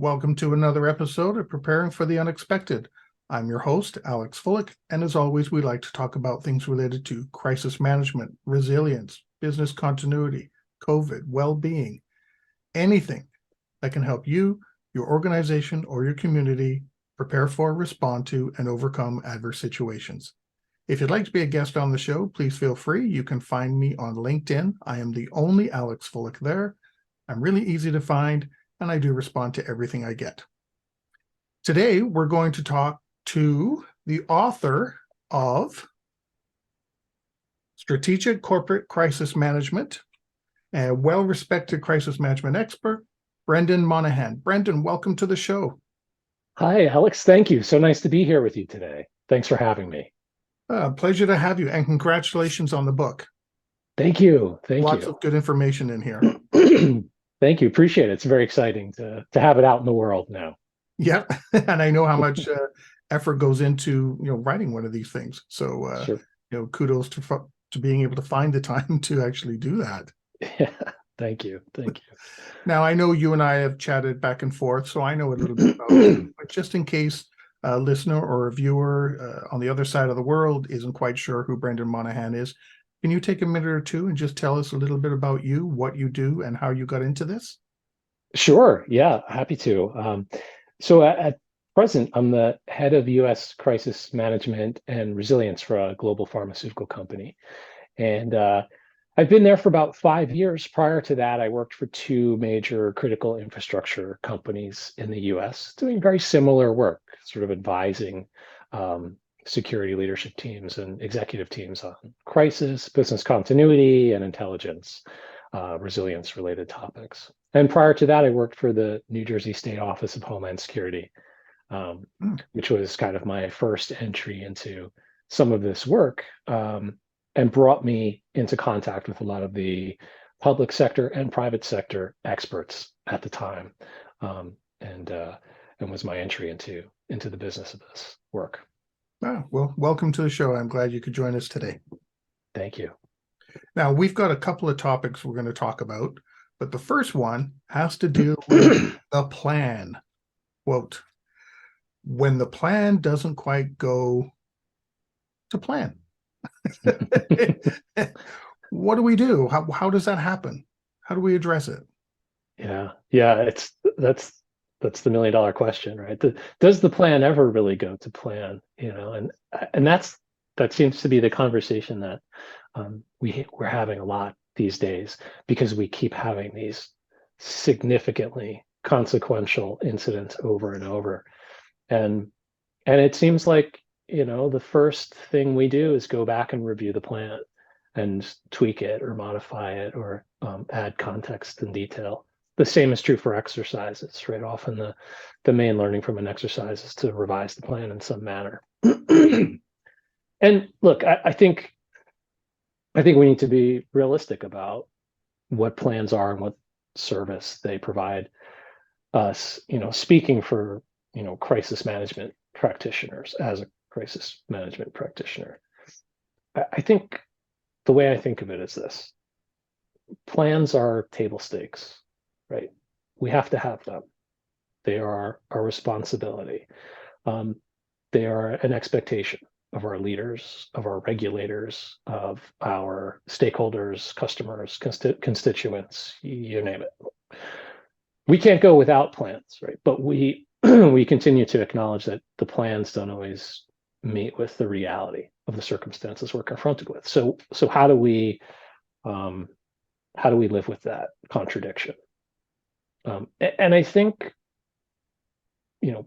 Welcome to another episode of Preparing for the Unexpected. I'm your host, Alex Fullick, and as always, we like to talk about things related to crisis management, resilience, business continuity, COVID, well-being, anything that can help you, your organization, or your community prepare for, respond to, and overcome adverse situations. If you'd like to be a guest on the show, please feel free. You can find me on LinkedIn. I am the only Alex Fullick there. I'm really easy to find, and I do respond to everything I get. Today, we're going to talk to the author of Strategic Corporate Crisis Management, a well-respected crisis management expert, Brendan Monahan. Brendan, welcome to the show. Hi, Alex. Thank you. So nice to be here with you today. Thanks for having me. Pleasure to have you, and congratulations on the book. Thank you. Lots of good information in here. Thank you. Appreciate it. It's very exciting to have it out in the world now. Yep, and I know how much effort goes into writing one of these things. So Sure. Kudos to being able to find the time to actually do that. Yeah. Thank you. Thank you. Now, I know you and I have chatted back and forth, so I know a little bit about it, but just in case a listener or a viewer on the other side of the world isn't quite sure who Brendan Monahan is, can you take a minute or two and just tell us a little bit about you, what you do, and how you got into this? Sure. Yeah, happy to. So at present, I'm the head of U.S. crisis management and resilience for a global pharmaceutical company. And I've been there for about 5 years. Prior to that, I worked for two major critical infrastructure companies in the US, doing very similar work, sort of advising security leadership teams and executive teams on crisis, business continuity, and intelligence, resilience related topics. And prior to that, I worked for the New Jersey State Office of Homeland Security, which was kind of my first entry into some of this work. And brought me into contact with a lot of the public sector and private sector experts at the time, and was my entry into the business of this work. Well, welcome to the show. I'm glad you could join us today. Thank you. Now, we've got a couple of topics we're going to talk about, but the first one has to do with the plan. Quote, when the plan doesn't quite go to plan. What do we do? How does that happen? How do we address it? Yeah, that's the $1 million question, right? Does the plan ever really go to plan? And that seems to be the conversation that we're having a lot these days, because we keep having these significantly consequential incidents over and over, and it seems like the first thing we do is go back and review the plan and tweak it or modify it or add context and detail. The same is true for exercises, right? Often the main learning from an exercise is to revise the plan in some manner. And look, I think we need to be realistic about what plans are and what service they provide us. Speaking for crisis management practitioners, as a crisis management practitioner, I think the way I think of it is this: plans are table stakes, right? We have to have them. They are our responsibility. They are an expectation of our leaders, of our regulators, of our stakeholders, customers, constituents, you name it. We can't go without plans, right? But we we continue to acknowledge that the plans don't always meet with the reality of the circumstances we're confronted with. So how do we live with that contradiction? And I think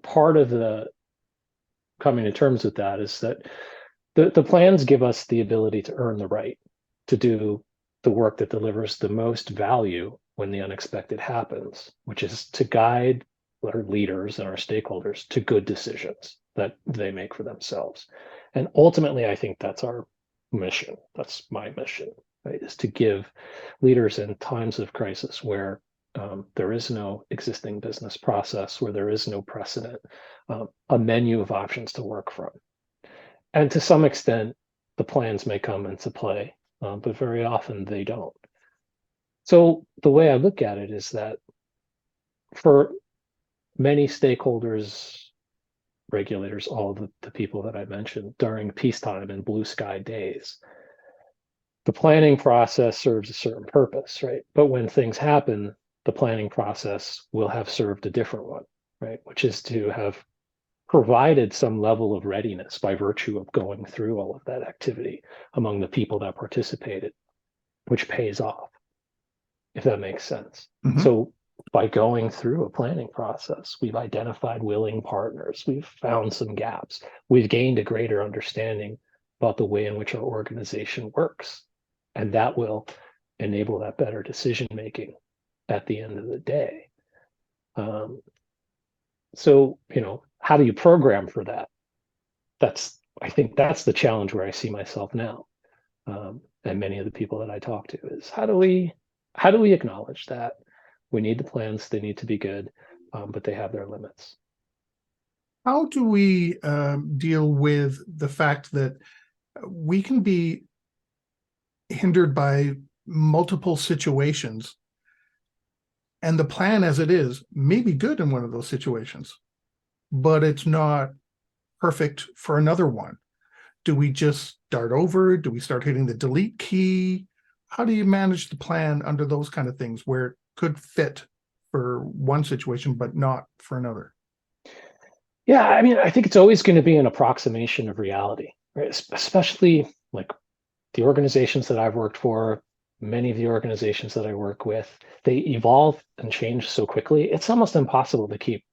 part of the coming to terms with that is that the plans give us the ability to earn the right to do the work that delivers the most value when the unexpected happens, which is to guide our leaders and our stakeholders to good decisions that they make for themselves. And ultimately, I think that's our mission. That's my mission, right? Is to give leaders in times of crisis where there is no existing business process, where there is no precedent, a menu of options to work from. And to some extent, the plans may come into play, but very often they don't. So the way I look at it is that for many stakeholders, regulators, all the people that I mentioned during peacetime and blue sky days. The planning process serves a certain purpose, right? But when things happen, the planning process will have served a different one, right? Which is to have provided some level of readiness by virtue of going through all of that activity among the people that participated, which pays off, if that makes sense. Mhm. So by going through a planning process, we've identified willing partners, we've found some gaps, we've gained a greater understanding about the way in which our organization works. And that will enable that better decision making at the end of the day. So, how do you program for that? I think that's the challenge where I see myself now. And many of the people that I talk to is how do we acknowledge that we need the plans, they need to be good, but they have their limits. How do we deal with the fact that we can be hindered by multiple situations, and the plan as it is may be good in one of those situations, but it's not perfect for another one? Do we just start over? Do we start hitting the delete key? How do you manage the plan under those kind of things where it could fit for one situation, but not for another? Yeah, I mean, I think it's always going to be an approximation of reality, right? Especially like the organizations that I've worked for, many of the organizations that I work with, they evolve and change so quickly. It's almost impossible to keep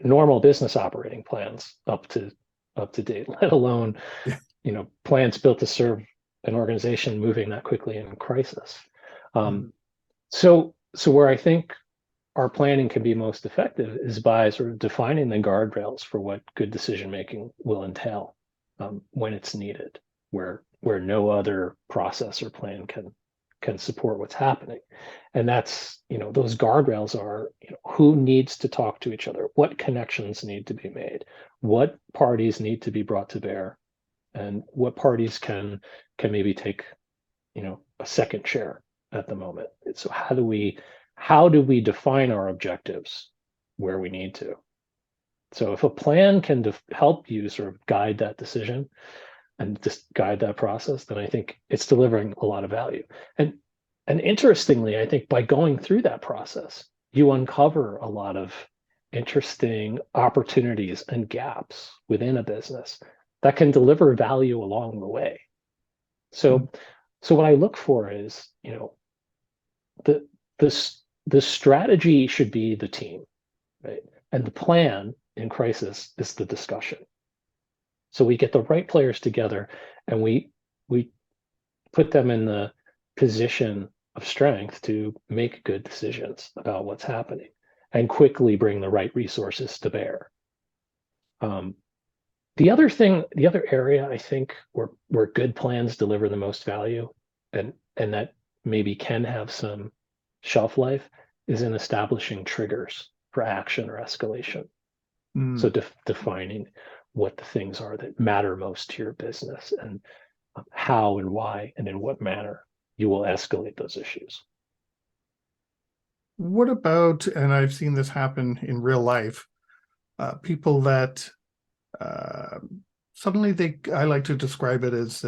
normal business operating plans up to date, let alone, Yeah. plans built to serve an organization moving that quickly in crisis. So where I think our planning can be most effective is by sort of defining the guardrails for what good decision making will entail when it's needed, where no other process or plan can support what's happening. And that's, those guardrails are, who needs to talk to each other, what connections need to be made, what parties need to be brought to bear, and what parties can maybe take, a second share at the moment. So how do we define our objectives where we need to? So if a plan can help you sort of guide that decision and just guide that process, then I think it's delivering a lot of value. And interestingly, I think by going through that process, you uncover a lot of interesting opportunities and gaps within a business that can deliver value along the way. So what I look for is, the the strategy should be the team, right? And the plan in crisis is the discussion. So we get the right players together and we put them in the position of strength to make good decisions about what's happening and quickly bring the right resources to bear. The other area I think where good plans deliver the most value and that maybe can have some shelf life is in establishing triggers for action or escalation. So defining what the things are that matter most to your business and how and why and in what manner you will escalate those issues. What about, and I've seen this happen in real life, people that suddenly I like to describe it as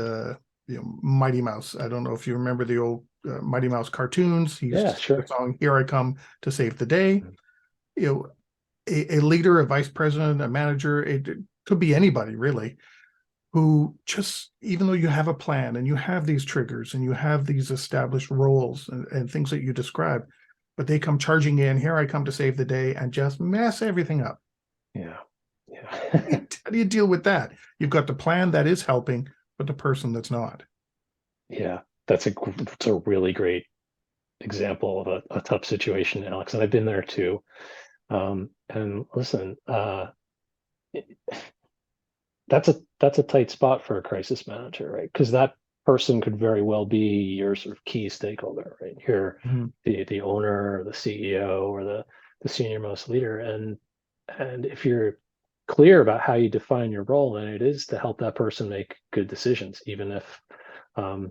Mighty Mouse. I don't know if you remember the old Mighty Mouse cartoons. He used to sing the song, "Here I Come to Save the Day." A leader, a vice president, a manager, it could be anybody really, who just, even though you have a plan and you have these triggers and you have these established roles and things that you describe, but they come charging in, "Here I come to save the day," and just mess everything up. Yeah. How do you deal with that? You've got the plan that is helping, but the person that's not. Yeah, it's a really great example of a tough situation, Alex, and I've been there too. And listen, that's a tight spot for a crisis manager, right? Because that person could very well be your sort of key stakeholder, right? You're the owner or the CEO or the senior most leader. And if you're clear about how you define your role, then it is to help that person make good decisions, even if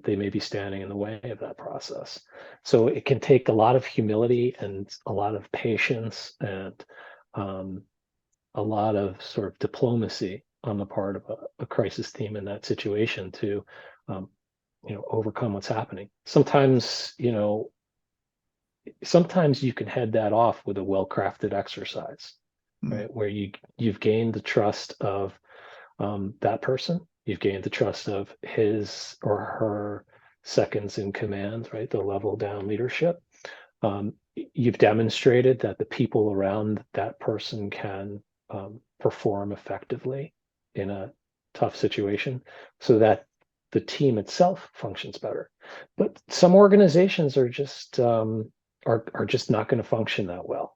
they may be standing in the way of that process. So it can take a lot of humility and a lot of patience and a lot of sort of diplomacy on the part of a crisis team in that situation to um, overcome what's happening. Sometimes you can head that off with a well-crafted exercise, Hmm. right? Where you've gained the trust of that person, you've gained the trust of his or her seconds in command, right? The level down leadership. You've demonstrated that the people around that person can perform effectively in a tough situation, so that the team itself functions better. But some organizations are just not going to function that well,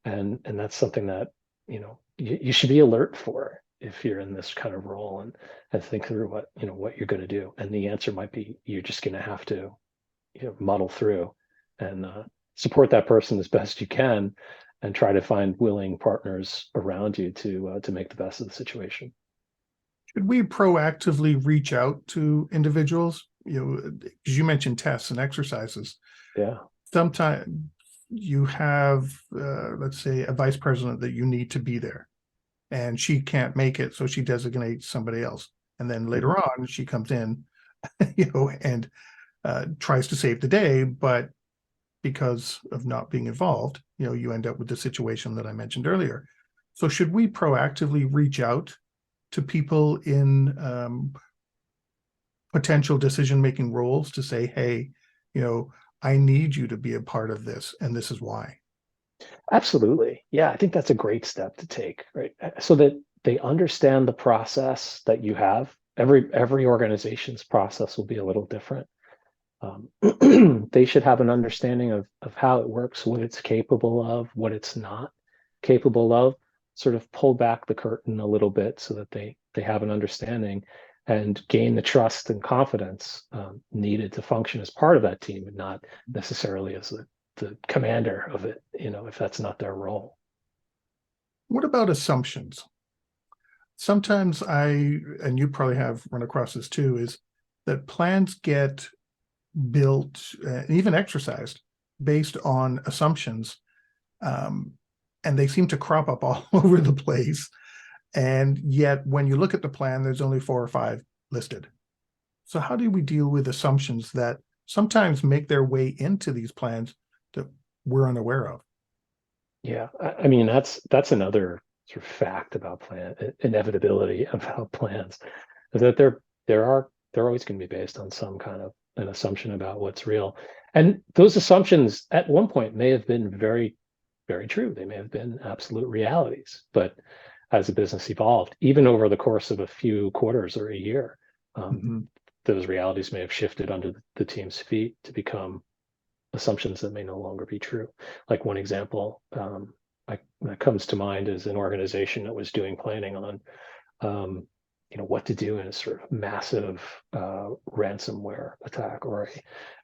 and that's something that you should be alert for if you're in this kind of role, and think through what you're going to do. And the answer might be you're just going to have to muddle through and support that person as best you can, and try to find willing partners around you to make the best of the situation. Should we proactively reach out to individuals? Because you mentioned tests and exercises. Yeah. Sometimes you have, let's say, a vice president that you need to be there, and she can't make it, so she designates somebody else. And then later on, she comes in, and tries to save the day, but because of not being involved, you end up with the situation that I mentioned earlier. So should we proactively reach out to people in potential decision-making roles to say, hey, I need you to be a part of this, and this is why? Absolutely. Yeah, I think that's a great step to take, right? So that they understand the process that you have. Every organization's process will be a little different. They should have an understanding of how it works, what it's capable of, what it's not capable of, sort of pull back the curtain a little bit so that they have an understanding and gain the trust and confidence needed to function as part of that team, and not necessarily as the commander of it, if that's not their role. What about assumptions? Sometimes and you probably have run across this too, is that plans get built and even exercised based on assumptions. Um, and they seem to crop up all over the place. And yet, when you look at the plan, there's only 4 or 5 listed. So how do we deal with assumptions that sometimes make their way into these plans that we're unaware of? Yeah, I mean that's another sort of fact about plan inevitability about plans, is that they're always going to be based on some kind of an assumption about what's real. And those assumptions at one point may have been very, very true. They may have been absolute realities, but as the business evolved, even over the course of a few quarters or a year, um, Mhm. those realities may have shifted under the team's feet to become assumptions that may no longer be true. Like one example that comes to mind is an organization that was doing planning on what to do in a sort of massive ransomware attack, or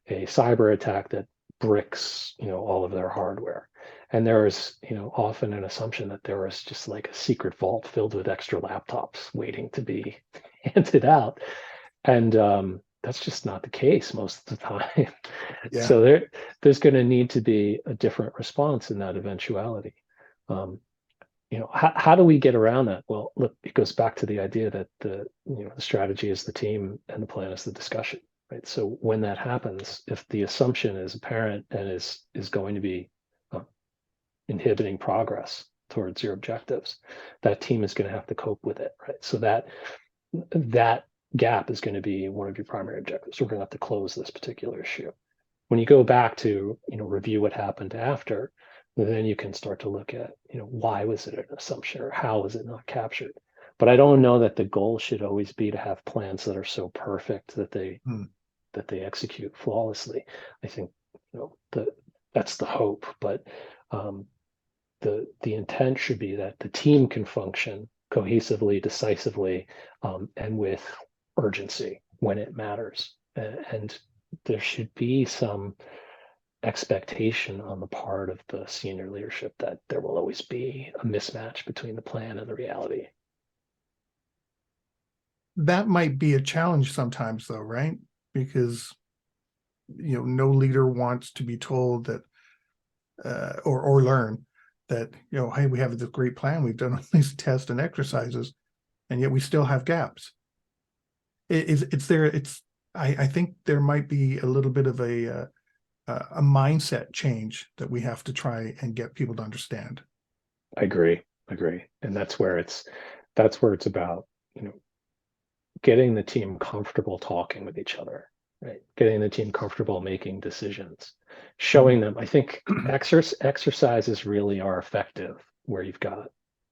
a cyber attack that bricks all of their hardware. And there was often an assumption that there was just like a secret vault filled with extra laptops waiting to be handed out. And that's just not the case most of the time. Yeah. So there's going to need to be a different response in that eventuality. Um, how do we get around that? Well, look, it goes back to the idea that the strategy is the team and the plan is the discussion, right? So when that happens, if the assumption is apparent and is going to be uh, inhibiting progress towards your objectives, that team is going to have to cope with it, right? So that gap is going to be one of your primary objectives. We're going to have to close this particular issue. When you go back to review what happened after, then you can start to look at why was it an assumption, or how was it not captured. But I don't know that the goal should always be to have plans that are so perfect that they Hmm. execute flawlessly. I think that's the hope, but um, the intent should be that the team can function cohesively, decisively, and with urgency when it matters. And there should be some expectation on the part of the senior leadership that there will always be a mismatch between the plan and the reality. That might be a challenge sometimes, though, right? Because no leader wants to be told that or learn that, hey, we have this great plan. We've done all these tests and exercises, and yet we still have gaps. I think there might be a little bit of a mindset change that we have to try and get people to understand. I agree. And that's where it's about, getting the team comfortable talking with each other, right? Getting the team comfortable making decisions, showing them. I think exercises really are effective where you've got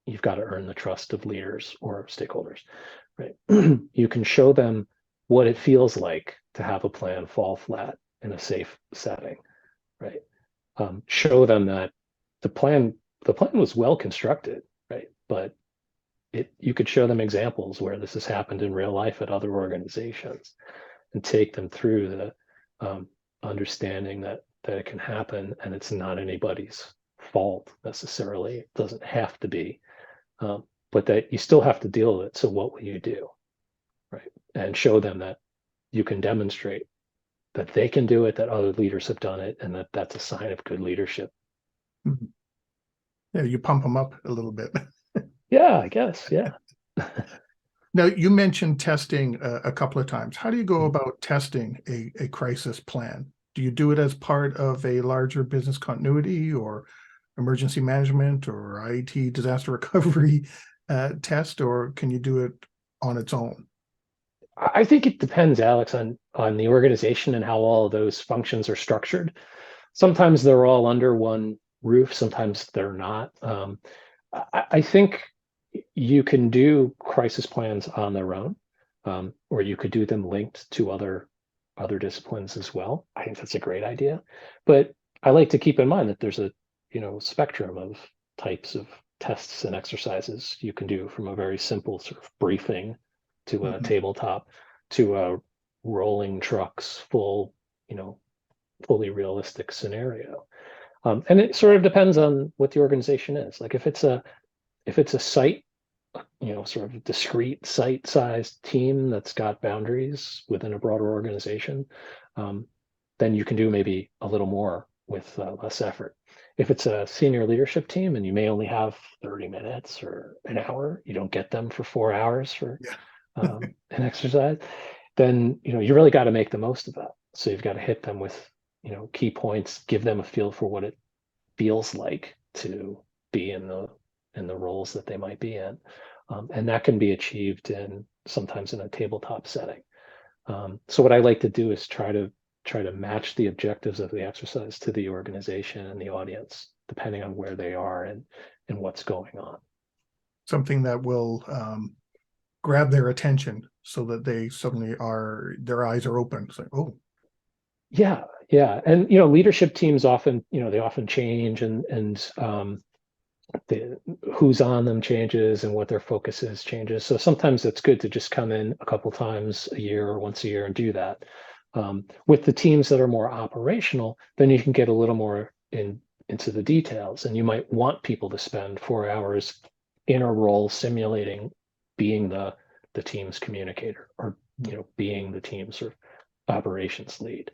to earn the trust of leaders or stakeholders, right? You can show them what it feels like to have a plan fall flat in a safe setting, right? Show them that the plan was well constructed, right? But you could show them examples where this has happened in real life at other organizations, and take them through the understanding that it can happen, and it's not anybody's fault necessarily. It doesn't have to be, but that you still have to deal with it. So what will you do, right? And show them that you can demonstrate that they can do it, that other leaders have done it, and that that's a sign of good leadership. Mm-hmm. Yeah, you pump them up a little bit. Yeah, I guess. Yeah. Now, you mentioned testing a couple of times. How do you go about testing a crisis plan? Do you do it as part of a larger business continuity or emergency management or IT disaster recovery test, or can you do it on its own? I think it depends, Alex, on the organization and how all of those functions are structured. Sometimes they're all under one roof, sometimes they're not. I think you can do crisis plans on their own, or you could do them linked to other disciplines as well. I think that's a great idea. But I like to keep in mind that there's a spectrum of types of tests and exercises you can do, from a very simple sort of briefing to a tabletop to a rolling trucks full, fully realistic scenario. And it sort of depends on what the organization is. Like if it's a site, sort of discrete site-sized team that's got boundaries within a broader organization, then you can do maybe a little more with less effort. If it's a senior leadership team and you may only have 30 minutes or an hour, you don't get them for 4 hours for an exercise, then you really got to make the most of that. So you've got to hit them with key points, give them a feel for what it feels like to be in the roles that they might be in, and that can be achieved sometimes in a tabletop setting. So what I like to do is try to match the objectives of the exercise to the organization and the audience, depending on where they are and what's going on. Something that will grab their attention so that they suddenly their eyes are open. It's like, oh, yeah. And leadership teams often they often change, and who's on them changes, and what their focus is changes. So sometimes it's good to just come in a couple times a year or once a year and do that. With the teams that are more operational, then you can get a little more into the details, and you might want people to spend 4 hours in a role simulating being the team's communicator, or being the team's sort of operations lead,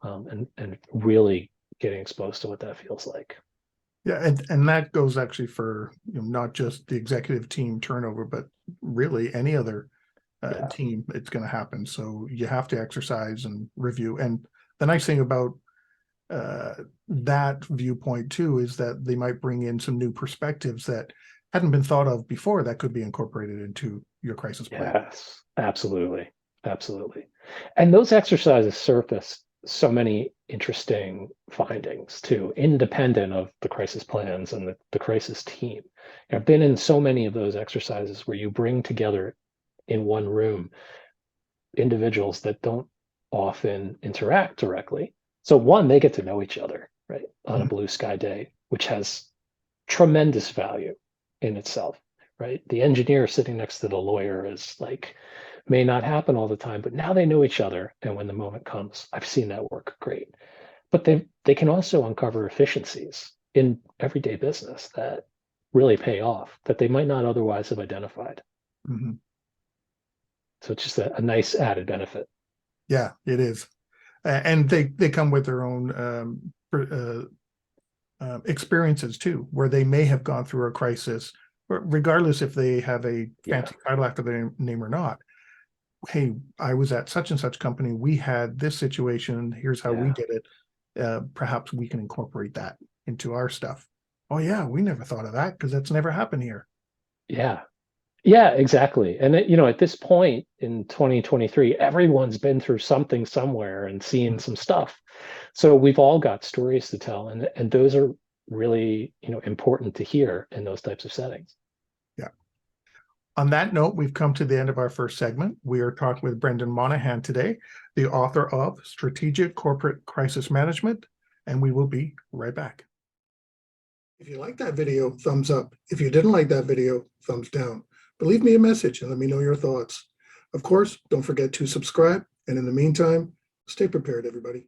and really getting exposed to what that feels like. Yeah, and that goes actually for not just the executive team turnover, but really any other team. It's going to happen. So you have to exercise and review. And the nice thing about that viewpoint too is that they might bring in some new perspectives that hadn't been thought of before that could be incorporated into your crisis plan. Yes, absolutely. And those exercises surface so many interesting findings too, independent of the crisis plans and the crisis team. I've been in so many of those exercises where you bring together in one room individuals that don't often interact directly. So one, they get to know each other, right, on a blue sky day, which has tremendous value in itself, right? The engineer sitting next to the lawyer is like, may not happen all the time, but now they know each other. And when the moment comes, I've seen that work great. But they can also uncover efficiencies in everyday business that really pay off, that they might not otherwise have identified. Mm-hmm. So it's just a nice added benefit. Yeah, it is. And they come with their own experiences too, where they may have gone through a crisis, regardless if they have a fancy title after their name or not. Hey, I was at such and such company. We had this situation. Here's how we did it. Perhaps we can incorporate that into our stuff. Oh yeah, we never thought of that because that's never happened here. Yeah. Yeah, exactly. And at this point in 2023, everyone's been through something somewhere and seen some stuff. So we've all got stories to tell, and those are really, important to hear in those types of settings. Yeah. On that note, we've come to the end of our first segment. We are talking with Brendan Monahan today, the author of Strategic Corporate Crisis Management, and we will be right back. If you liked that video, thumbs up. If you didn't like that video, thumbs down. But leave me a message and let me know your thoughts. Of course, don't forget to subscribe. And in the meantime, stay prepared, everybody.